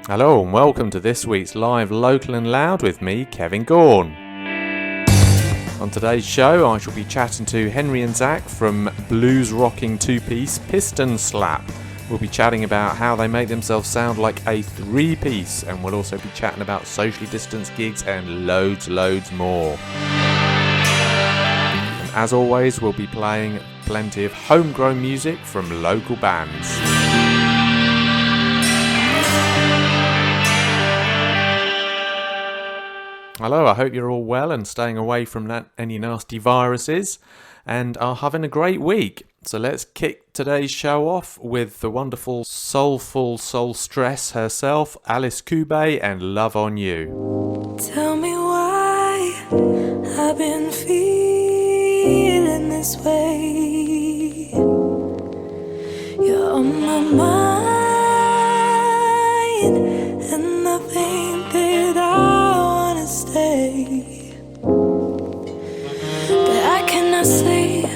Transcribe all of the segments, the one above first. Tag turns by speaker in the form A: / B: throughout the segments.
A: Hello and welcome to this week's Live Local and Loud with me, Kevin Gaughan. On today's show I shall be chatting to Henry and Zak from blues rocking two-piece Piston Slap. We'll be chatting about how they make themselves sound like a three-piece, and we'll also be chatting about socially distanced gigs and loads more. And as always, we'll be playing plenty of homegrown music from local bands. Hello, I hope you're all well and staying away from any nasty viruses and are having a great week. So let's kick today's show off with the wonderful soulful soul stress herself, Alice Cubay and Love on You.
B: Tell me why I've been feeling this way. You're on my mind and I think that I wanna stay, but I cannot sleep.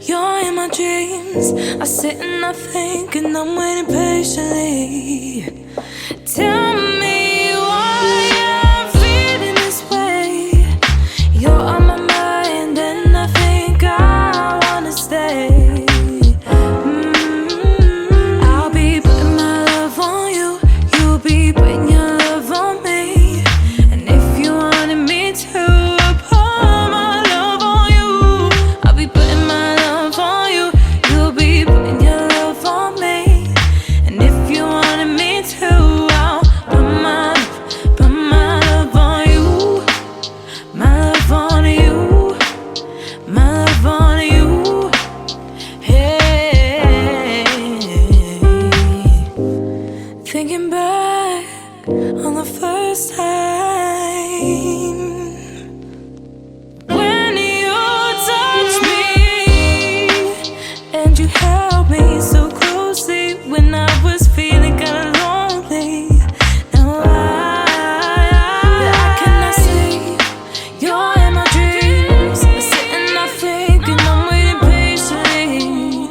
B: You're in my dreams. I sit and I think and I'm waiting patiently. Tell me why I'm feeling this way. You're on my mind and I think I wanna stay. I'll be putting my love on you. You'll be putting your love on me. And if you wanted me to, I'll pour my love on you. I'll be putting my love on you. You'll be putting your love on me. And if you wanted me to, I'll put my love on you. My love on you. My love on you. Hey, thinking back on the first time when you touched me and you held me so closely when I was feeling kinda lonely. Now I cannot sleep. You're in my dreams. I sit and I think and I'm waiting patiently.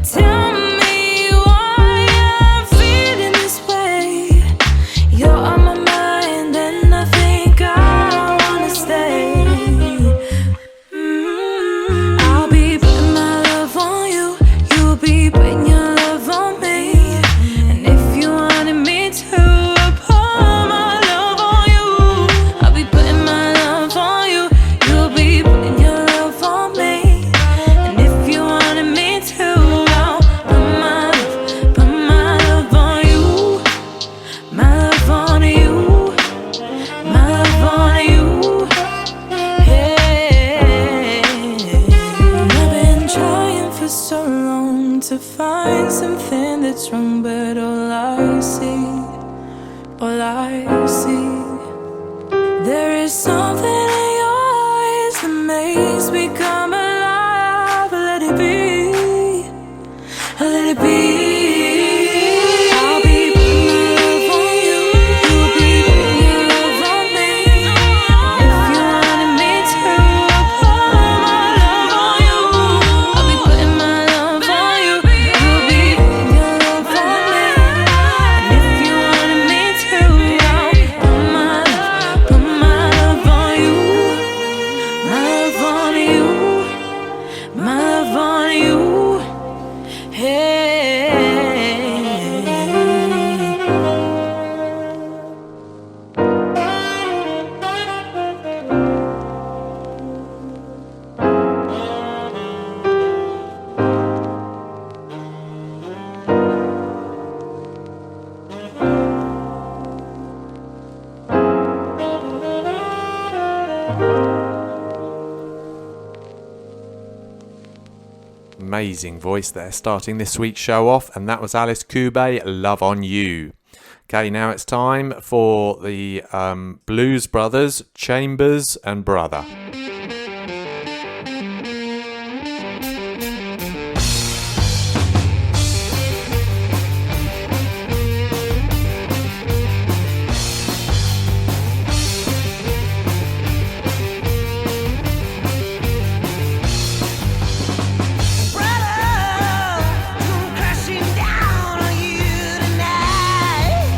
B: Tell me why I'm feeling this way. You're on my mind and I think I wanna stay. I'll be putting my love on you. You'll be putting your love on me. And if you wanted me to, I'll pour my love on you. I'll be putting my love on you. You'll be putting your love on me. And if you wanted me to, I'll put my love on you. My love on you. My love on you. Hey, I've been trying for so long to find something that's wrong, but all I see, there is something in your eyes that makes me come alive. Let it be, let it be. I'll be putting my love on you. You'll be putting your love on me. And if you wanted me to, I'll pour my love on you. I'll be putting my love on you. You'll be putting your love on me. And if you wanted me to, I'll put my love on you. My love on you. My love on you. Hey.
A: Amazing voice there starting this week's show off, and that was Alice Cubay, Love on You. Okay, now it's time for the Blues Brothers, Chambers and Brother.
C: Crashing down on you tonight.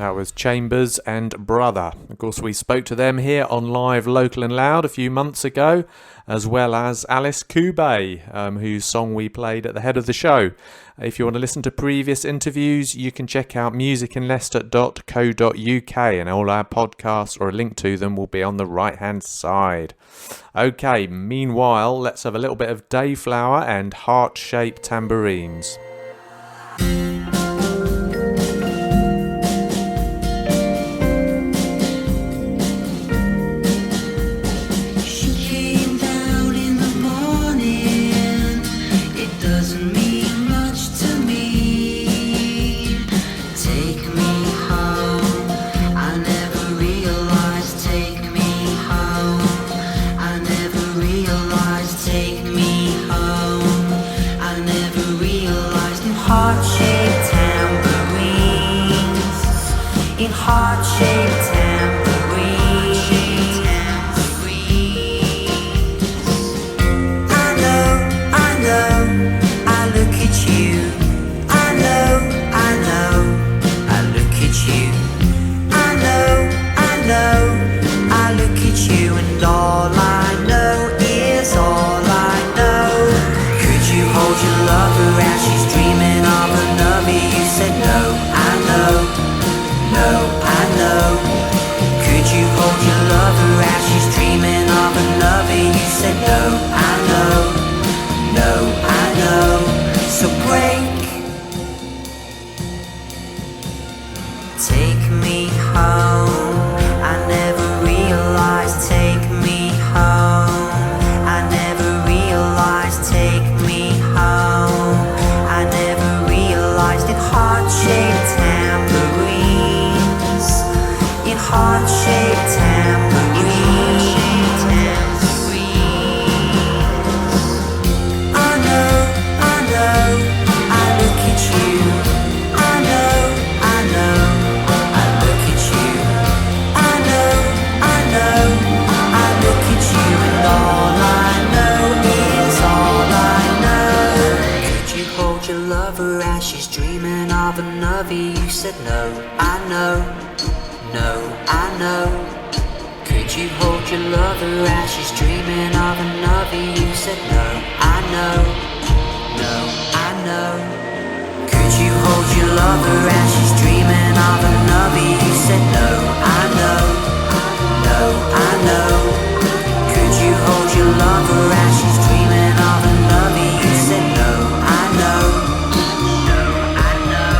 A: That was Chambers and Brother. Of course, we spoke to them here on Live Local and Loud a few months ago, as well as Alice Kube, whose song we played at the head of the show. If you want to listen to previous interviews, you can check out musicinleicester.co.uk, and all our podcasts or a link to them will be on the right-hand side. Okay, meanwhile, let's have a little bit of Dayflower and Heart-Shaped Tambourines.
B: Heart-shaped tambourines. I know, I look at you. I know, I look at you. I know, I look at you, and all I know is all I know. Could you hold your lover as she's dreaming of another? You said no, I know. No, I know. Could you hold your lover as she's dreaming of another? You said no, I know. No, I know. So break, take me home. I never realized, take me home. I never realized, take me home. I never realized it. Heart-shaped tambourine. Heart-shaped tambourines. I know, I look at you. I know, I look at you. I know, I look at you, and all I know is all I know. Could you hold your lover as she's dreaming of another? You said no, I know. No, I know. Could you hold your lover as she's dreaming of another? You said no, I know. No, I know. Could you hold your lover as she's dreaming of another? You said no, I know. No, I know. Could you hold your lover as she's dreaming of another? You said no, I know. No, I know.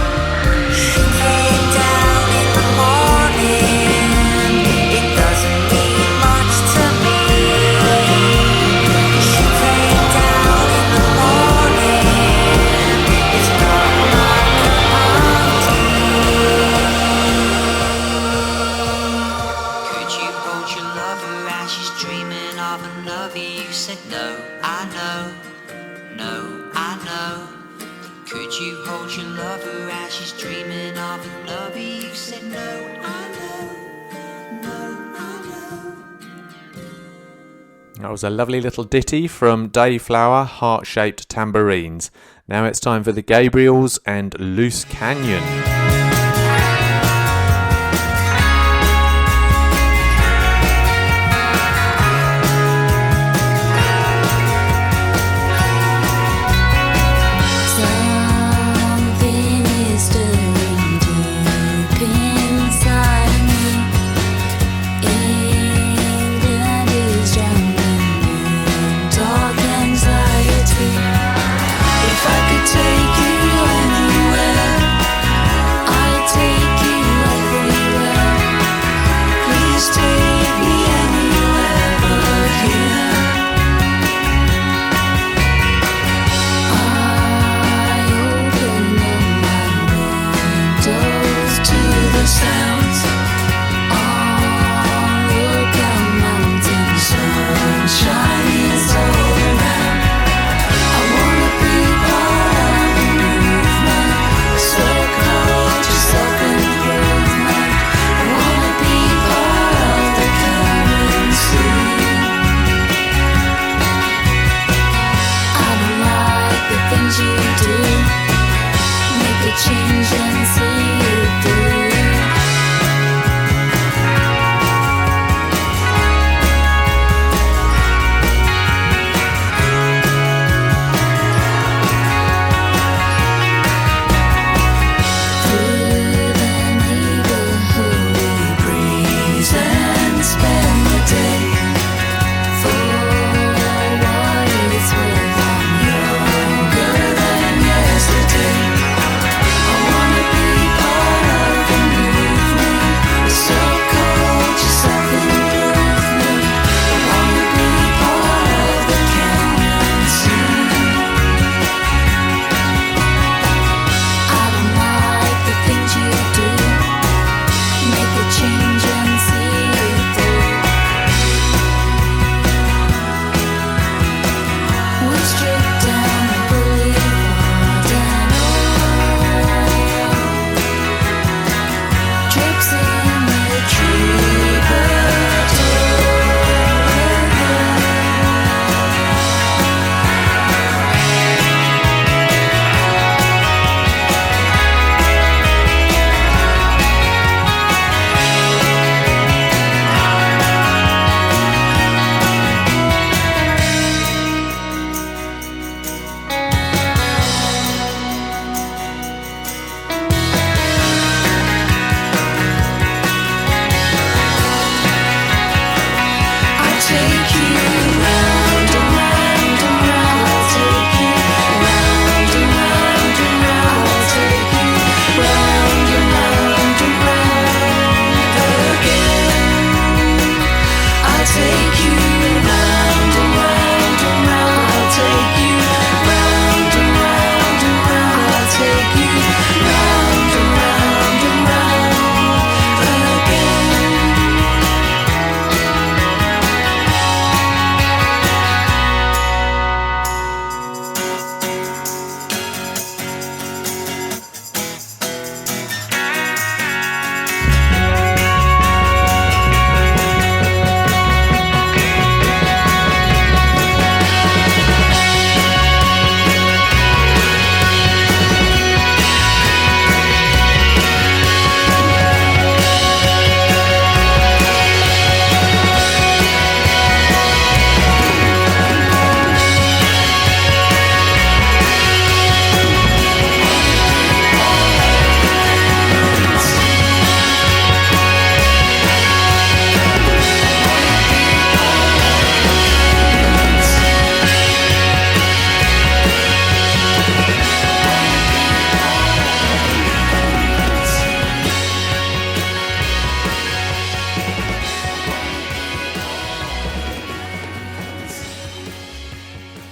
B: She came down in the morning. It doesn't mean much to me. She came down in the morning. It's not like a party. Could you hold your lover as she's dreaming of another? You said no, I know. No, I know. Could you hold your lover as she's dreaming of another? You said no, I know. No, I know.
A: That was a lovely little ditty from Dayflower, Heart-Shaped Tambourines. Now it's time for the Gabriels and Loose Canyon.
B: Something is stirring deep inside me. England is drowning in dark anxiety. If I could take you anywhere, I'd take you everywhere. Please take me anywhere but here. I open up my windows to the sounds. On Lookout Mountain, sunshine is all around. I wanna be part of the movement, so called your self-improvement. I wanna be part of the currency. I don't like the things you do. Make a change and see it through.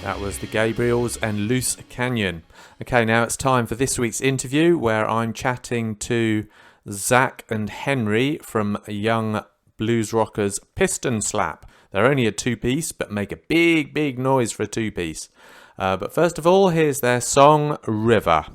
A: That was the Gabriels and Loose Canyon. Okay, now it's time for this week's interview where I'm chatting to Zak and Henry from young blues rockers Piston Slap. They're only a two-piece, but make a big, big noise for a two-piece. But first of all, here's their song, River.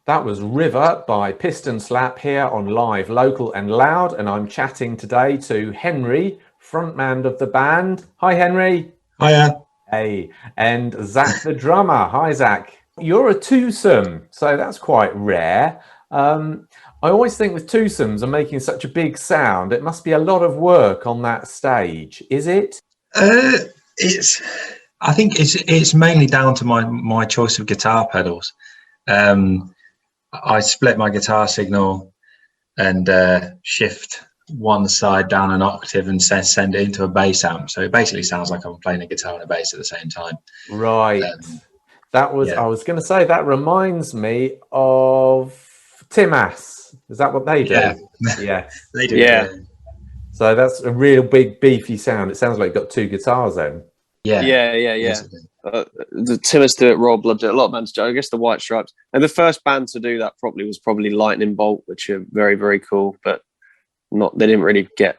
A: That was River by Piston Slap here on Live, Local and Loud, and I'm chatting today to Henry, frontman of the band. Hi, Henry.
C: Hiya.
A: Hey. And Zak, the drummer. Hi, Zak. You're a twosome, so that's quite rare. I always think with twosomes and making such a big sound, it must be a lot of work on that stage. Is it?
C: I think it's mainly down to my choice of guitar pedals. I split my guitar signal and shift one side down an octave and send it into a bass amp. So it basically sounds like I'm playing a guitar and a bass at the same time.
A: Right. That was, I was going to say, that reminds me of Timas. Is that what they do?
C: Yeah.
A: Yeah.
C: They do.
D: Yeah.
A: So that's a real big beefy sound. It sounds like you've got two guitars then.
C: Yeah.
D: Yeah. The Timmers do it, Royal Blood do it, a lot of bands do it. I guess the White Stripes. And the first band to do that properly was probably Lightning Bolt, which are very, very cool, but they didn't really get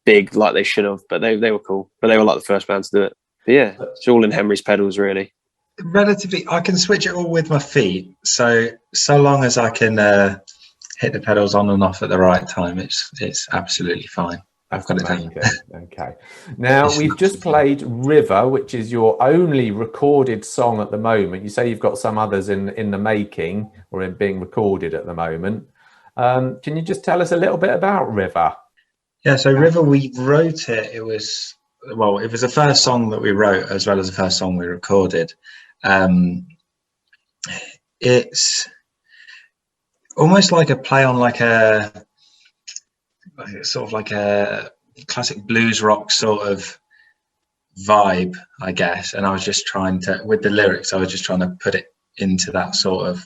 D: big like they should have, but they were cool. But they were like the first band to do it. But yeah, it's all in Henry's pedals, really.
C: Relatively, I can switch it all with my feet. So long as I can hit the pedals on and off at the right time, it's absolutely fine. I've got it down.
A: Okay. Now, we've just played River, which is your only recorded song at the moment. You say you've got some others in the making or in being recorded at the moment. Can you just tell us a little bit about River?
C: Yeah, so River, we wrote it. It was the first song that we wrote as well as the first song we recorded. It's almost like a play on like a classic blues rock sort of vibe, I guess. And I was just trying to, with the lyrics, I was just trying to put it into that sort of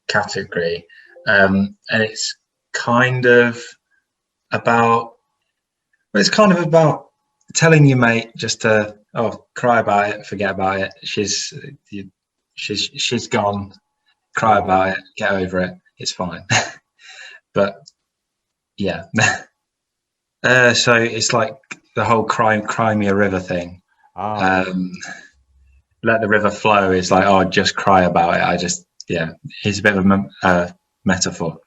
C: category. And it's kind of about telling your mate just to cry about it, forget about it. She's gone. Cry about it, get over it. It's fine. But yeah. So it's like the whole cry me a river thing. Let the river flow is like, just cry about it. It's a bit of a metaphor.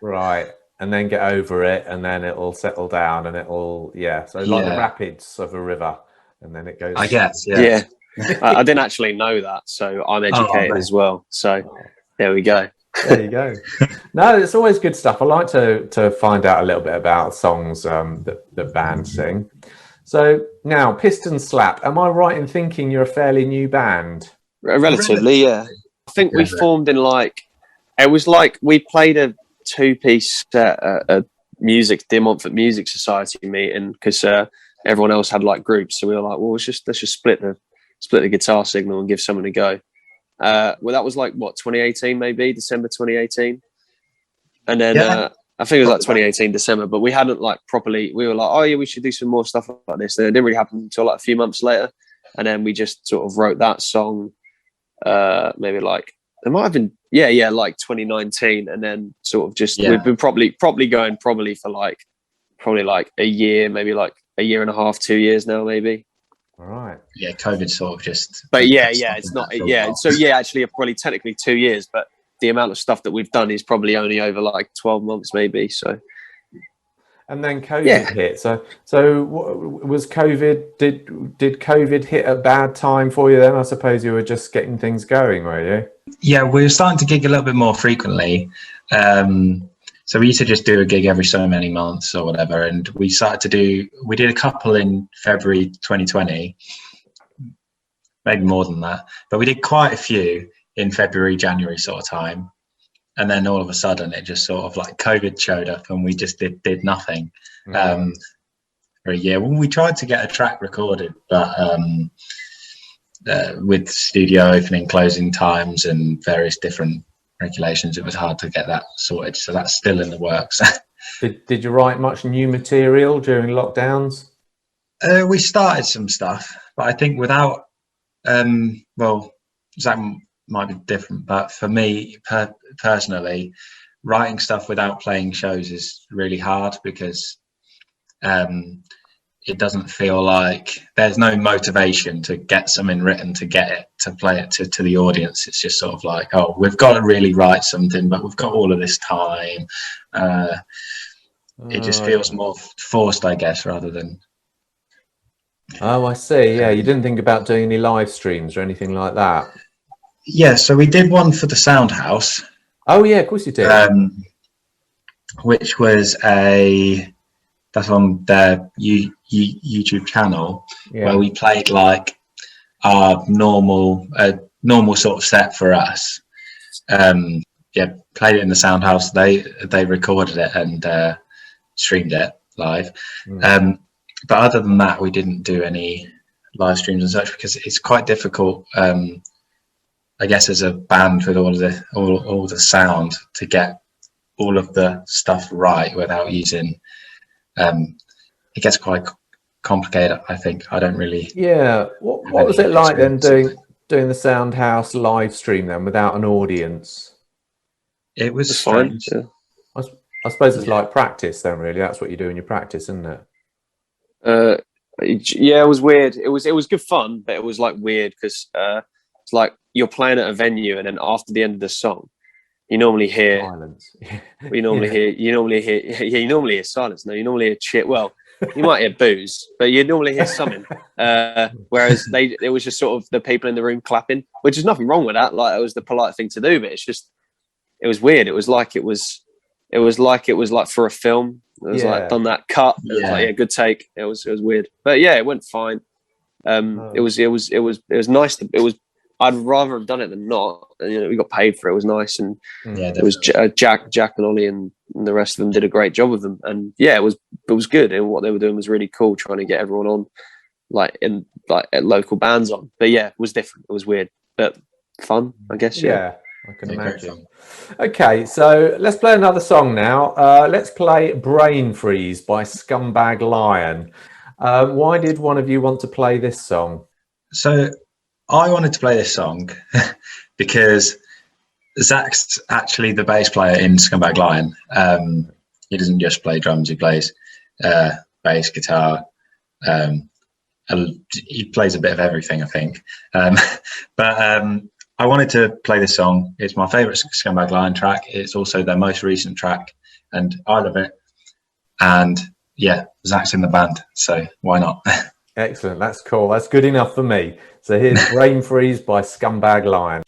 A: Right. And then get over it, and then it'll settle down, and it'll, so like the rapids of a river, and then it goes.
C: I guess, yeah.
D: I didn't actually know that, so I'm educated as well. So there we go.
A: There you go. No, it's always good stuff. I like to find out a little bit about songs that bands sing. So now, Piston Slap. Am I right in thinking you're a fairly new band?
D: Relatively, yeah. I think we formed in it was like we played a 2-piece set at a De Montfort Music Society meeting because everyone else had like groups. So we were like, well, let's just split the guitar signal and give someone a go. That was like 2018, maybe December 2018, and then I think it was like 2018 December. But we hadn't like properly. We were like, we should do some more stuff like this. And it didn't really happen until like a few months later, and then we just sort of wrote that song. Maybe like it might have been like 2019, and then sort of just we've been probably going for like a year, maybe like a year and a half, 2 years now, maybe.
A: All right.
C: Yeah, COVID sort of just.
D: But it's not. So actually, probably technically 2 years, but the amount of stuff that we've done is probably only over like 12 months, maybe. So.
A: And then COVID hit. So was COVID? Did COVID hit a bad time for you then? I suppose you were just getting things going, were you?
C: Yeah, we were starting to gig a little bit more frequently. So we used to just do a gig every so many months or whatever, and we did a couple in February 2020, maybe more than that, but we did quite a few in February, January sort of time. And then all of a sudden it just sort of like COVID showed up and we just did nothing for a year. Well, we tried to get a track recorded, but with studio opening, closing times and various different regulations, it was hard to get that sorted. So that's still in the works.
A: Did you write much new material during lockdowns?
C: We started some stuff, but I think without, Zach might be different, but for me personally, writing stuff without playing shows is really hard because it doesn't feel like there's no motivation to get something written to get it to play it to the audience. It's just sort of like, we've got to really write something, but we've got all of this time. It just feels more forced, I guess, rather than.
A: Oh, I see. Yeah, you didn't think about doing any live streams or anything like that?
C: Yeah, so we did one for the Sound House.
A: Oh, yeah, of course you did.
C: Which was that's on their YouTube channel, where we played like our normal sort of set for us. Played it in the Sound House. They recorded it and streamed it live. But other than that, we didn't do any live streams and such because it's quite difficult. I guess as a band with all the sound to get all of the stuff right without using. It gets quite complicated. I think I don't really.
A: Yeah. What was it like then doing the Soundhouse live stream then without an audience?
C: It was
D: fine.
C: strange.
D: Yeah.
A: I suppose it's like practice then, really. That's what you do in your practice, isn't it?
D: Yeah, it was weird. It was good fun, but it was like weird because it's like you're playing at a venue, and then after the end of the song, you normally hear
A: Silence.
D: you normally hear silence. No, you normally hear cheer. Well, you might hear booze, but you normally hear something. Whereas it was just sort of the people in the room clapping, which is nothing wrong with that. Like, it was the polite thing to do, but it was weird. It was like for a film. It was like done that cut. It was like, good take. It was weird, but yeah, it went fine. It was nice. I'd rather have done it than not. And, we got paid for it. It was nice, and it was Jack and Ollie and the rest of them did a great job with them. And yeah, it was good. And what they were doing was really cool, trying to get everyone on, at local bands on. But yeah, it was different. It was weird, but fun, I guess.
A: Yeah, I can imagine. Okay, so let's play another song now. Let's play Brain Freeze by Scumbag Lion. Why did one of you want to play this song?
C: So I wanted to play this song because Zak's actually the bass player in Scumbag Lion. He doesn't just play drums, he plays bass, guitar. He plays a bit of everything, I think. But I wanted to play this song. It's my favourite Scumbag Lion track. It's also their most recent track, and I love it. And yeah, Zak's in the band, so why not?
A: Excellent, that's cool. That's good enough for me. So here's Brain Freeze by Scumbag Lion.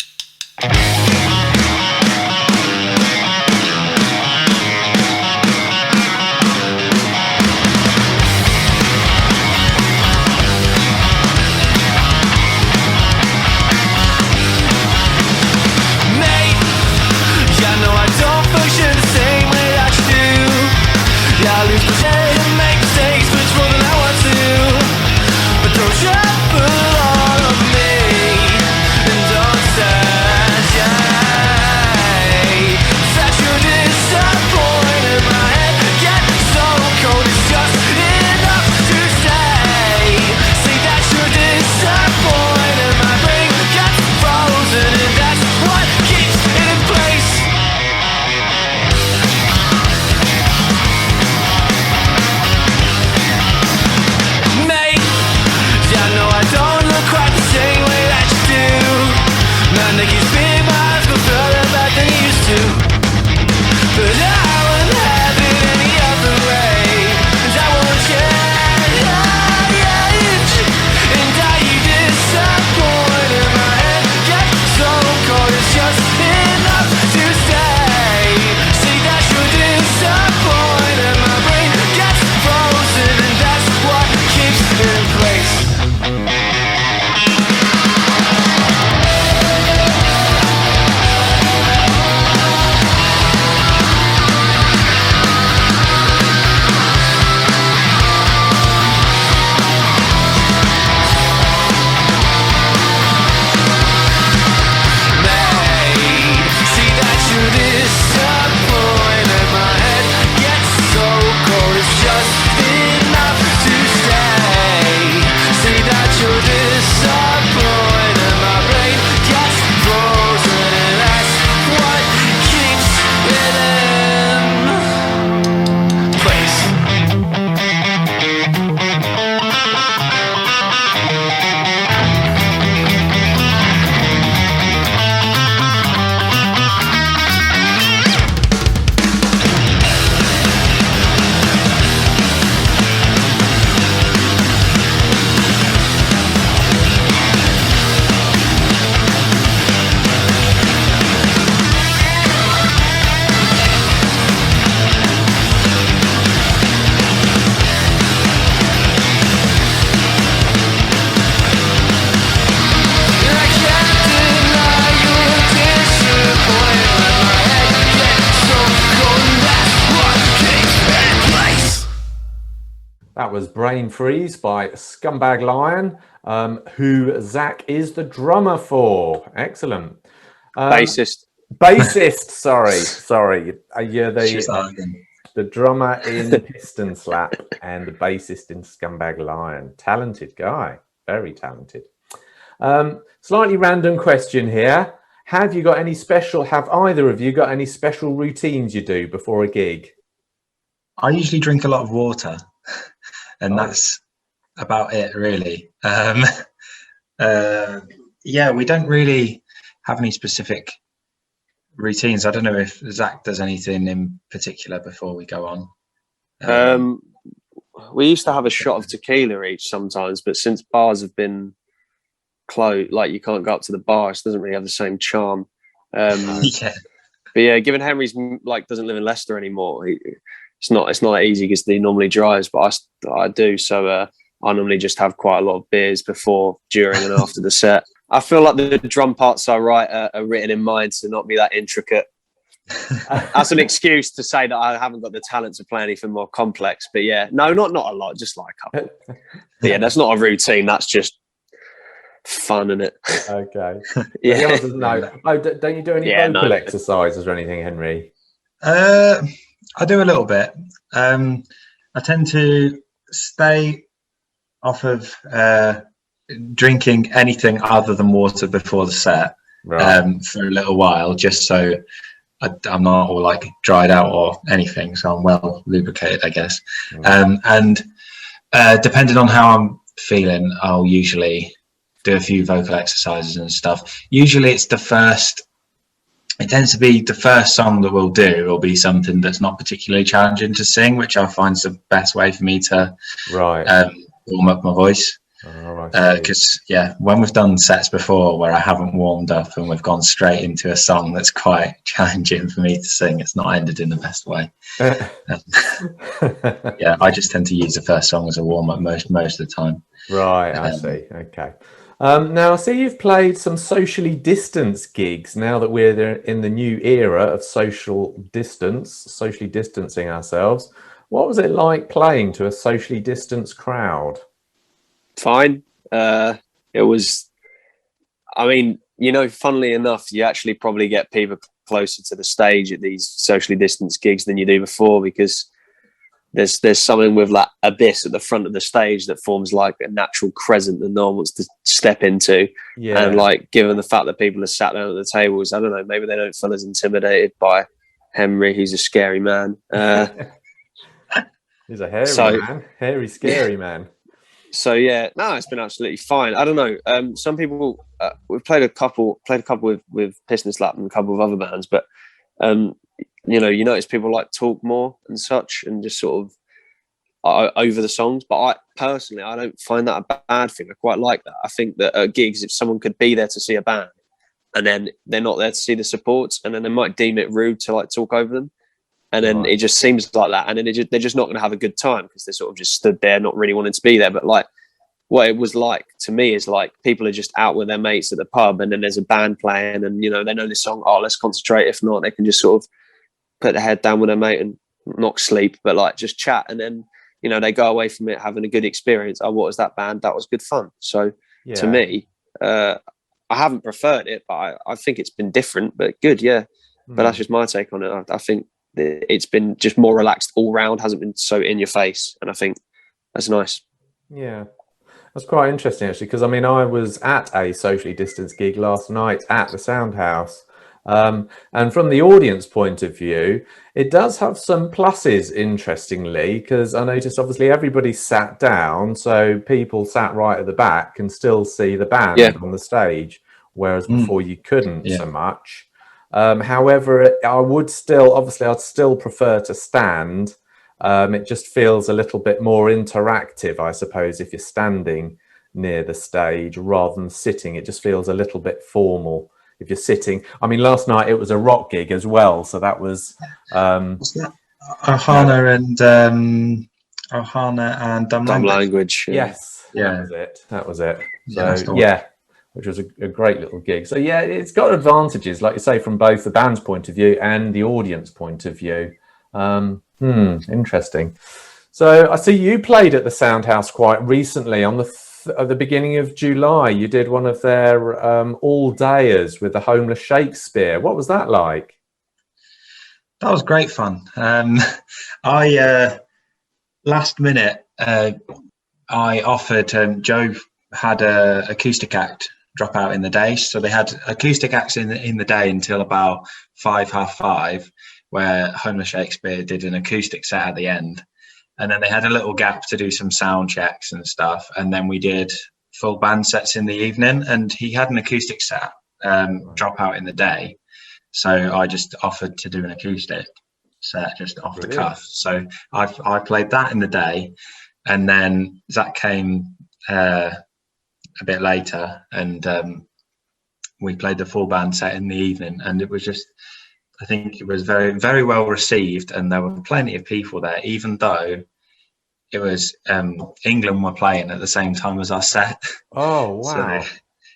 A: That was Brain Freeze by Scumbag Lion, who Zak is the drummer for. Excellent.
D: Bassist.
A: Sorry. You're the drummer in Piston Slap and the bassist in Scumbag Lion. Talented guy. Very talented. Slightly random question here. Have either of you got any special routines you do before a gig?
C: I usually drink a lot of water, and that's about it, really. Yeah, we don't really have any specific routines. I don't know if Zach does anything in particular before we go on.
D: We used to have a shot of tequila each sometimes, but since bars have been closed, like you can't go up to the bar, it doesn't really have the same charm.
C: Yeah.
D: But yeah, given Henry's like doesn't live in Leicester anymore, it's not that easy because he normally drives, but I do. So I normally just have quite a lot of beers before, during, and after the set. I feel like the drum parts I write are written in mind to not be that intricate. That's an excuse to say that I haven't got the talent to play anything more complex. But yeah, no, not a lot, just like a couple. But yeah, that's not a routine. That's just fun, isn't it?
A: Okay.
D: Yeah.
A: The others, no. Oh, don't you do any vocal exercises or anything, Henry?
C: I do a little bit. I tend to stay off of drinking anything other than water before the set for a little while, just so I'm not all like dried out or anything, so I'm well lubricated, I guess. And depending on how I'm feeling, I'll usually do a few vocal exercises and stuff. Usually it tends to be the first song that we'll do will be something that's not particularly challenging to sing, which I find is the best way for me to warm up my voice. Because when we've done sets before where I haven't warmed up and we've gone straight into a song that's quite challenging for me to sing, it's not ended in the best way. I just tend to use the first song as a warm up most of the time.
A: Right, I see. Okay. Now I see you've played some socially distanced gigs. Now that we're in the new era of socially distancing ourselves, what was it like playing to a socially distanced crowd?
D: Fine. It was, I mean, funnily enough, you actually probably get people closer to the stage at these socially distanced gigs than you do before, because there's something with like abyss at the front of the stage that forms like a natural crescent that no one wants to step into. Yeah. And like, given the fact that people are sat down at the tables, I don't know, maybe they don't feel as intimidated by Henry, who's a scary man.
A: He's a hairy, scary man.
D: So yeah, no, it's been absolutely fine. I don't know. Some people we've played a couple with Piston Slap and a couple of other bands, but you notice people like talk more and such, and just sort of over the songs. But I don't find that a bad thing. I quite like that. I think that at gigs, if someone could be there to see a band and then they're not there to see the supports, and then they might deem it rude to like talk over them. And then it just seems like that. And then they're just not going to have a good time because they're sort of just stood there, not really wanting to be there. But like what it was like to me is like people are just out with their mates at the pub, and then there's a band playing, and, they know this song. Oh, let's concentrate. If not, they can just sort of put their head down with their mate and not sleep, but like just chat. And then, they go away from it having a good experience. Oh, what was that band? That was good fun. So to me, I haven't preferred it, but I think it's been different, but good. Yeah. But that's just my take on it. I think it's been just more relaxed all round, hasn't been so in your face, and I think that's nice.
A: Yeah, that's quite interesting actually, because I mean I was at a socially distanced gig last night at the Sound House, and from the audience point of view it does have some pluses, interestingly, because I noticed obviously everybody sat down, so people sat right at the back can still see the band on the stage, whereas before you couldn't so much. However, I'd still prefer to stand. It just feels a little bit more interactive, I suppose, if you're standing near the stage rather than sitting. It just feels a little bit formal if you're sitting. I mean, last night it was a rock gig as well, so that was
C: Ohana and Dumb
D: Language.
A: Yes, that was it. So which was a great little gig. So yeah, it's got advantages, like you say, from both the band's point of view and the audience point of view. Interesting. So I see you played at the Sound House quite recently on at the beginning of July. You did one of their all-dayers with the Homeless Shakespeare. What was that like?
C: That was great fun. I last minute I offered Joe had a acoustic act drop out in the day. So they had acoustic acts in the day until about 5:30, where Homeless Shakespeare did an acoustic set at the end. And then they had a little gap to do some sound checks and stuff. And then we did full band sets in the evening, and he had an acoustic set drop out in the day. So I just offered to do an acoustic set just off the cuff. So I played that in the day, and then Zak came a bit later, and we played the full band set in the evening. And it was just, I think it was very, very well received, and there were plenty of people there, even though it was England were playing at the same time as our set.
A: Oh, wow.
C: So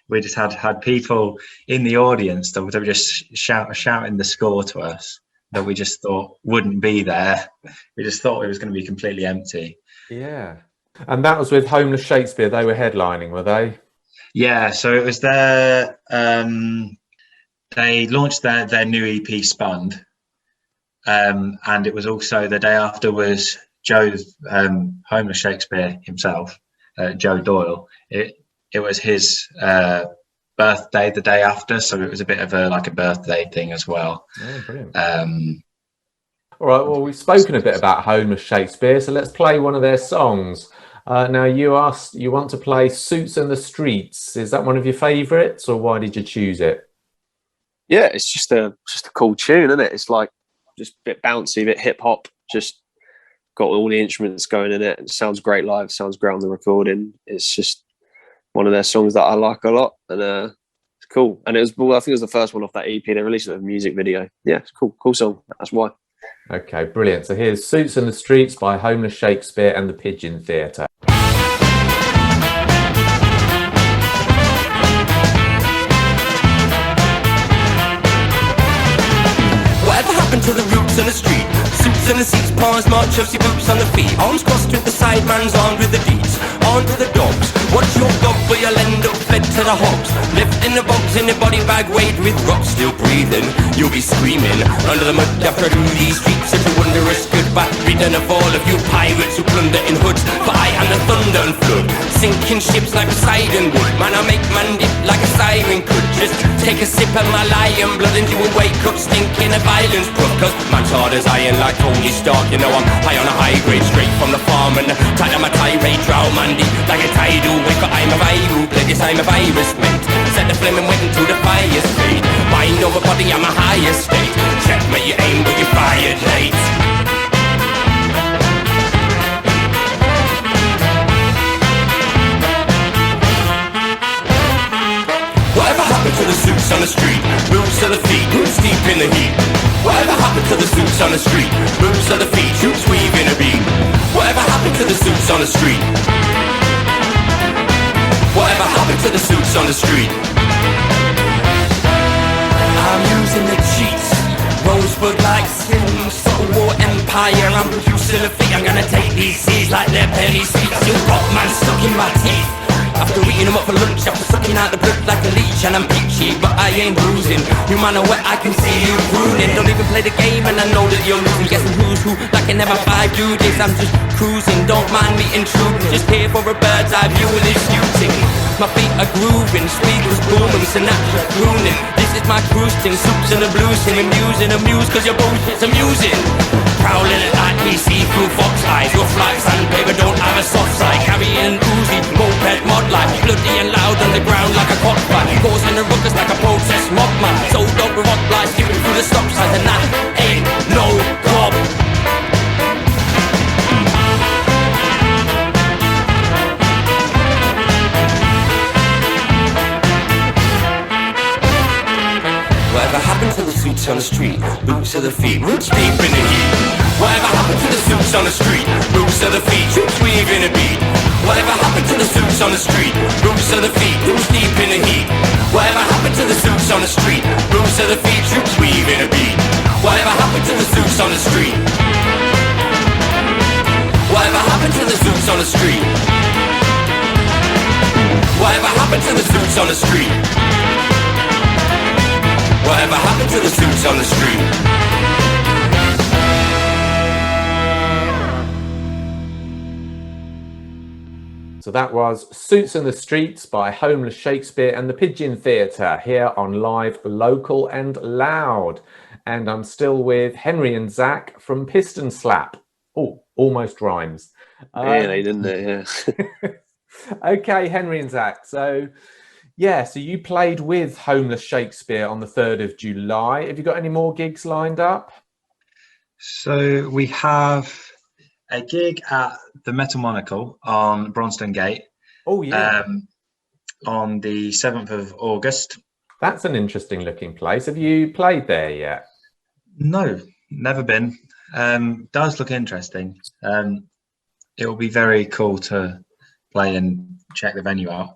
C: we just had people in the audience that were just shouting the score to us that we just thought wouldn't be there. We just thought it was going to be completely empty.
A: Yeah. And that was with Homeless Shakespeare. They were headlining, were they?
C: Yeah, so it was their... they launched their new EP, Spun, and it was also the day after was Joe's Homeless Shakespeare himself, Joe Doyle. It was his birthday the day after, so it was a bit of a birthday thing as well.
A: Oh, brilliant. All right, well, we've spoken a bit about Homeless Shakespeare, so let's play one of their songs. Now, you want to play Suits in the Streets. Is that one of your favourites, or why did you choose it?
D: Yeah, it's just a cool tune, isn't it? It's like just a bit bouncy, a bit hip hop, just got all the instruments going in it. It sounds great live, sounds great on the recording. It's just one of their songs that I like a lot, and it's cool. And I think it was the first one off that EP. They released a music video. Yeah, it's cool song. That's why. Okay,
A: brilliant. So here's Suits in the Streets by Homeless Shakespeare and the Pigeon Theatre.
E: Whatever happened to the roots in the street? Suits in the seats, paws, march, Chelsea boots on the feet. Arms crossed with the side, man's armed with the deeds. On to the dogs. Watch your dog, but you'll end up fed to the hogs. Lifting the box in the body bag, weighed with rocks. Still breathing, you'll be screaming under the mud after through these streets. If you wonder, it's goodbye. Reading of all of you pirates who plunder in hoods. For I am the thunder and flood, sinking ships like Poseidon would. Man, I make man dip like a siren could. Just take a sip of my lion blood and you will wake up stinking of violence, bro. Cause man's hard as iron like Tony Stark. You know I'm high on a high grade, straight from the farm. And tight on my tirade, drown man deep like a tidal wave. But I'm a viral plague, yes I'm a virus, mate. Set the flame and went into the fire's fade. Mind over body, I'm a higher state. Checkmate, you aim but you fired late. Whatever happened to the suits on the street? Moves to the feet, roots deep in the heat. Whatever happened to the suits on the street? Moves to the feet, shoots weave in a beat. Whatever happened to the suits on the street? Whatever happened to the suits on the street? I'm using the cheats, rosebud like skin, Soul War Empire. I'm producing a feat. I'm gonna take these seeds like they're penny sweets. You got man stuck in my teeth. After eating them up for lunch, after sucking out the blood like a leech. And I'm peachy, but I ain't bruising. You man are wet, I can see you pruning. Don't even play the game and I know that you're losing. Guessing who's who, like I never 5 do this. I'm just cruising, don't mind me intruding. Just here for a bird's eye view of this shooting. My feet are grooving, speakers booming, Sinatra crooning. This is my cruise thing, Soups and the Blues sing. Amused cause your bullshit's amusing. Prowling at like me, see through fox eyes. Rough like sandpaper, don't have a soft side. Carrying Uzi, moped mod life. Bloody and loud on the ground like a cockfight. Causing the ruckus like a protest mob man. So dope with rock lights, skipping through the stop signs. And that ain't no gob. Whatever happened to the suits on the street? Boots to the feet, roots deep in the heat. Whatever happened to the suits on the street? Boots to the feet, roots weave in a beat. Whatever happened to the suits on the street? Boots to the feet, roots deep in the heat. Whatever happened to the suits on the street? Boots to the feet, roots weave in a beat. Whatever happened to the suits on the street? Whatever happened to the suits on the street? Whatever happened to the suits on the street? Whatever happened to the suits on the street?
A: So that was Suits in the Streets by Homeless Shakespeare and the Pigeon Theatre here on Live, Local and Loud. And I'm still with Henry and Zak from Piston Slap. Oh, almost rhymes.
D: Really, didn't it? Yeah.
A: Okay, Henry and Zak. So you played with Homeless Shakespeare on the 3rd of July. Have you got any more gigs lined up?
C: So we have a gig at the Metal Monocle on Bronston Gate.
A: Oh, yeah.
C: On the 7th of August.
A: That's an interesting looking place. Have you played there yet?
C: No, never been. Does look interesting. It will be very cool to play and check the venue out.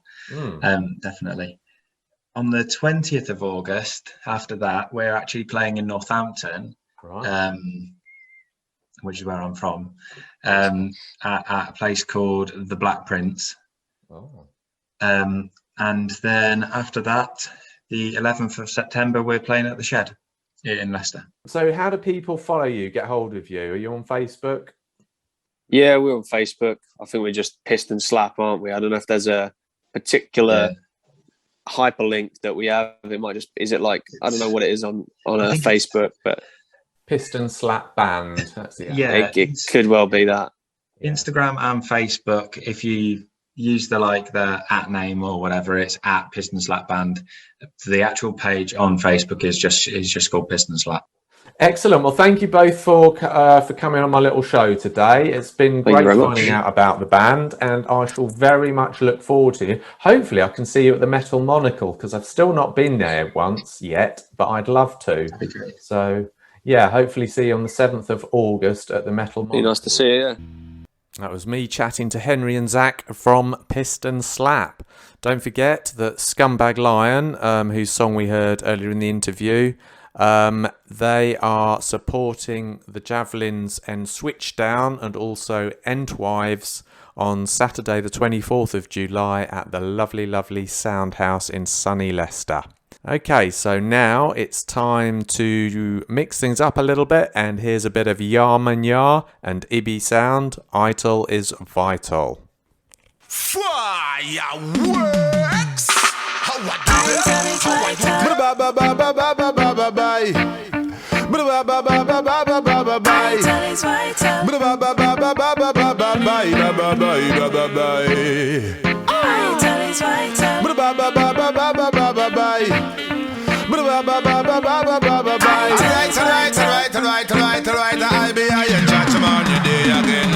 C: Definitely. On the 20th of August, after that, we're actually playing in Northampton,
A: right.
C: Which is where I'm from, at a place called the Black Prince.
A: Oh.
C: And then after that, the 11th of September, we're playing at the Shed in Leicester.
A: So how do people follow you, get hold of you? Are you on Facebook?
D: Yeah, we're on Facebook. I think we're just Piston Slap, aren't we? I don't know if there's a particular hyperlink that we have. It might just, is it like, I don't know what it is on Facebook, but
A: Piston Slap Band. That's the
D: it could well be that.
C: Instagram and Facebook, if you use the @ name or whatever, it's at Piston Slap Band. The actual page on Facebook is just called Piston Slap.
A: Excellent. Well, thank you both for coming on my little show today. It's been great finding out about the band, and I shall very much look forward to it. Hopefully I can see you at the Metal Monocle, because I've still not been there once yet, but I'd love to.
C: That'd be great.
A: So yeah, hopefully see you on the 7th of August at the Metal Monocle.
D: Be nice to see you, yeah.
A: That was me chatting to Henry and Zak from Piston Slap. Don't forget that Scumbag Lion, whose song we heard earlier in the interview, they are supporting the Javelins and Switchdown and also Entwives on Saturday the 24th of July at the lovely, lovely Soundhouse in sunny Leicester. Okay, so now it's time to mix things up a little bit, and here's a bit of Yarmanya and Ibby Sound. Ital is vital.
E: Fireworks! How I do it? How I do it? Alright, I'll be a judgment you day again.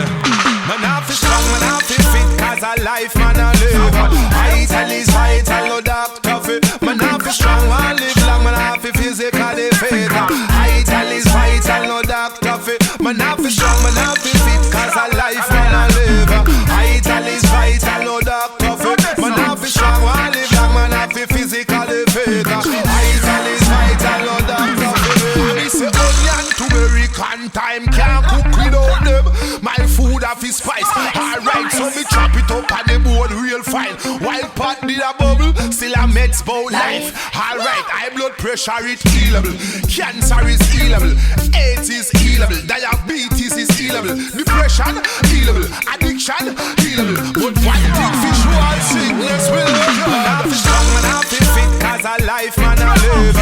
E: Man, I feel strong, man, I feel fit, cause I life, man, I live. Vital is vital, no doctor fit. Man, I feel strong, man, I live long, man, I feel physically fit. Vital is vital, no doctor fit. Man, I feel strong, man, I feel fit, cause I life, man, I live. Vital is vital, no doctor fit. Man, I feel strong, man, I live long, man, I feel physically fit. Vital is vital, no doctor fit. I say onion, turmeric, and time can't cook without them. My food have his spice. Alright, so me chop it up on the board real fine. While pot did a bubble, still a meds bout life. Alright, high blood pressure is healable. Cancer is healable. AIDS is healable. Diabetes is healable. Depression, healable. Addiction, healable. But one thing visual sickness will kill. Man, I feel strong, man, I feel fit, cause I life, man, I live.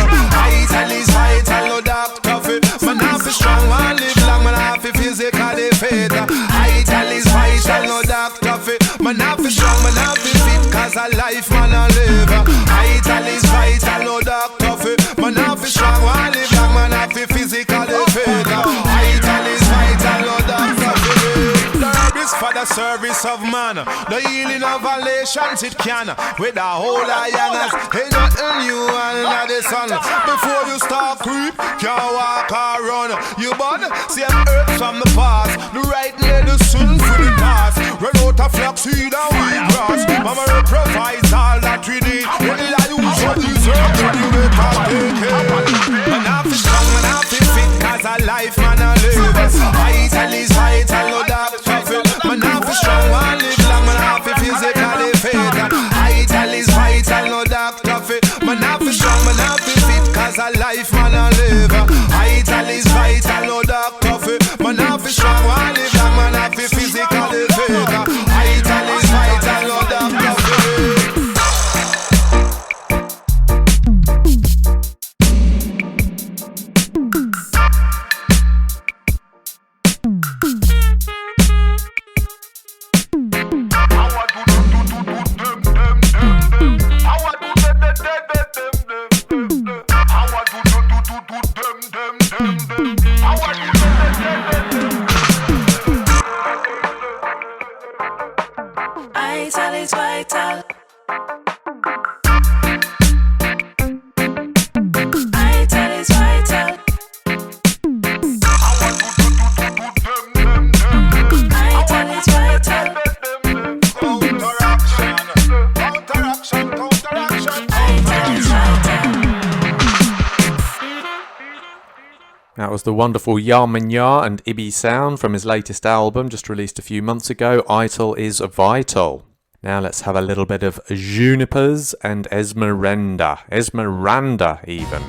E: Vital is vital, no doctor fit. Man, I feel strong, man, live long, man, I feel physically fit. Vital is vital, no doctor fit. Man, I feel strong, man, I feel fit, cause I life, man, I live. Vital is vital, no doctor fit. Man, I feel strong, man, live long, man, I feel physically fit. Vital is vital, no doctor fit. For the service of man, the healing of all nations it can. With the whole lioness, ain't nothing new under the sun. Before you start creep, can't walk or run. You born, see an earth from the past. The right medicine for the past. Run out of flaxseed and wheat grass. Mama provides all that we need. What did I use for dessert? When you make us take it. Man, I feel strong, man, I feel fit, cause I life, man, I live. Vital is vital, no doubt. Man, I feel strong, man, live long, man, I feel physically fit. Vital is vital, no doctor fit. Man, I feel strong, man, I feel fit, cause I life, man, I live. Vital is vital, no doctor fit. Man, I feel strong, man, live long, man, I feel physically fit. Vital is vital, no
B: vital, it's vital. Vital is vital. Vital is vital.
E: Counteraction.
B: Vital is vital.
A: That was the wonderful Yaman Ya and Ibby Sound from his latest album, just released a few months ago, Ital is Vital. Now let's have a little bit of Junipers and Esmeralda even.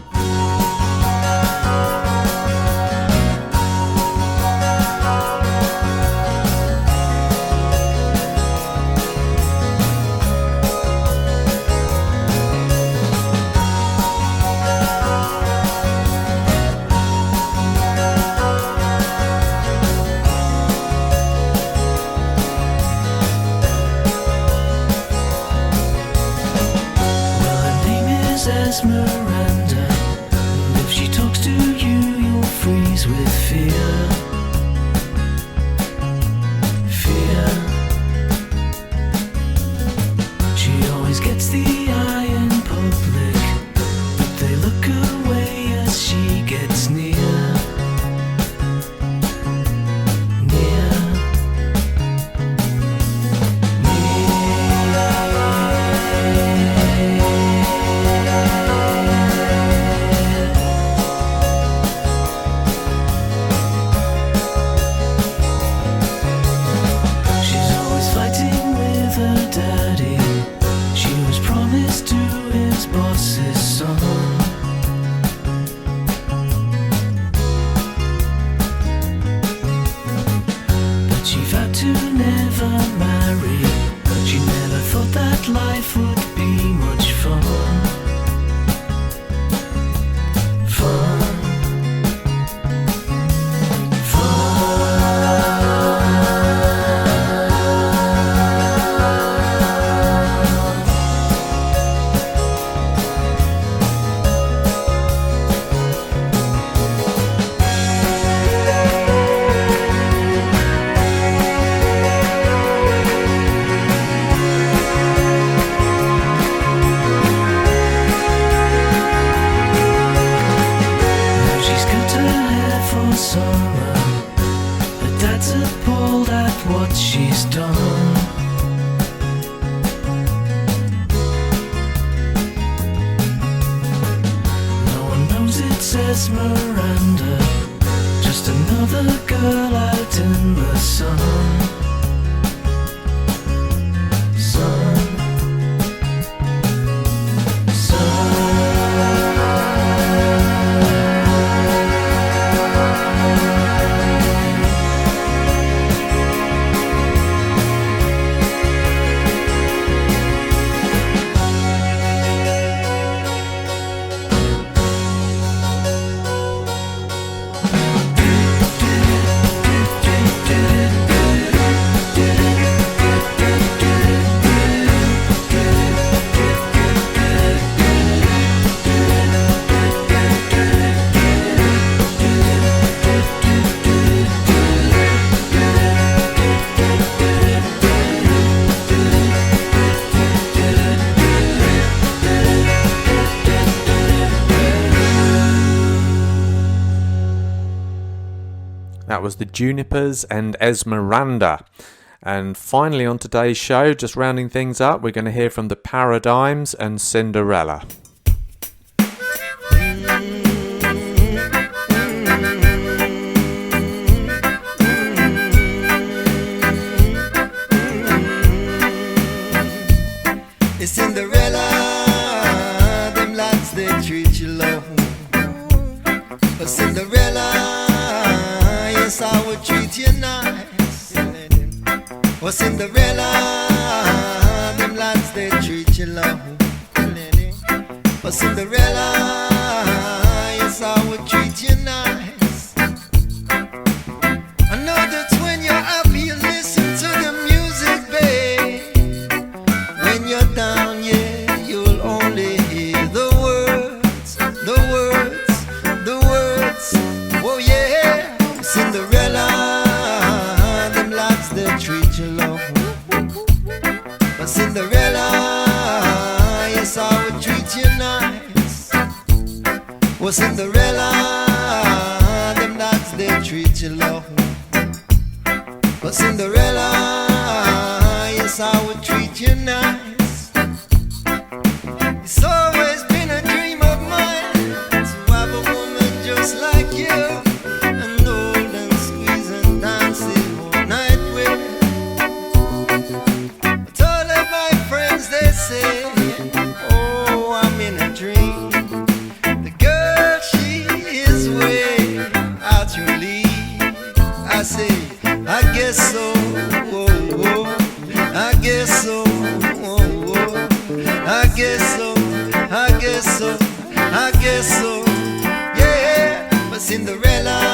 B: Esmeralda, and if she talks to you, you'll freeze with fear. Fear. She always gets the eye in public, but they look away as she gets near. Life would be much fun. Summer, her dad's appalled at what she's done. No one knows it's Esmeralda, just another girl out in the sun.
A: That was the Junipers and Esmeralda. And finally on today's show, just rounding things up, we're going to hear from the Paradigms and Cinderella.
F: It's Cinderella, them lads they treat you low. But Cinderella, yes I would treat you nice. Well Cinderella, them lads they treat you low. But Cinderella, yes I would treat you nice. I know that when you're happy you listen to the music, babe. When you're down, yeah, you'll only hear the words, the words, the words. Oh yeah, Cinderella, them lads they treat you low. But Oh, Cinderella, them lads, they treat you low. But Cinderella, yes, I would treat you nice. It's always been a dream of mine to have a woman just like you, and hold and squeeze and dance the whole night with. But all of my friends, they say, oh, I'm in a dream. The girl, she is way out your league. I say, I guess so, oh, oh. I guess so, oh, oh. I guess so, I guess so, I guess so, yeah. But Cinderella,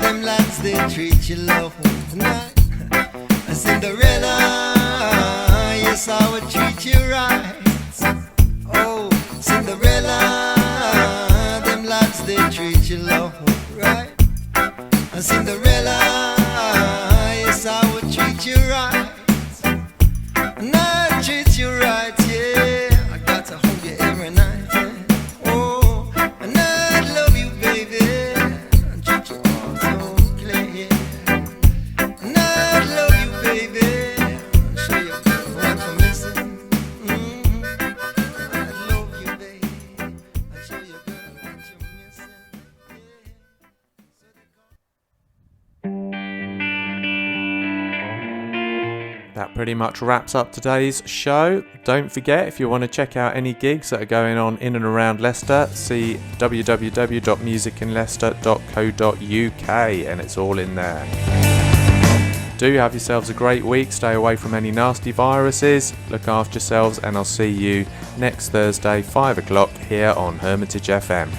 F: them lads, they treat you low tonight. Cinderella, yes, I would treat you right. Oh, Cinderella, them lads, they treat you low, right? Cinderella, yes, I would treat you right. And I treat you right, yeah. I got to hold you every night, yeah. Oh, and I love you, baby. And treat you all so clear, yeah. And I love you, baby. And show you what you're missing. I love you, baby. And show you, girl, what you're missing, yeah.
A: That pretty much wraps up today's show. Don't forget, if you want to check out any gigs that are going on in and around Leicester, see www.musicinleicester.co.uk and it's all in there. Do have yourselves a great week, stay away from any nasty viruses, look after yourselves, and I'll see you next Thursday 5 o'clock here on Hermitage FM.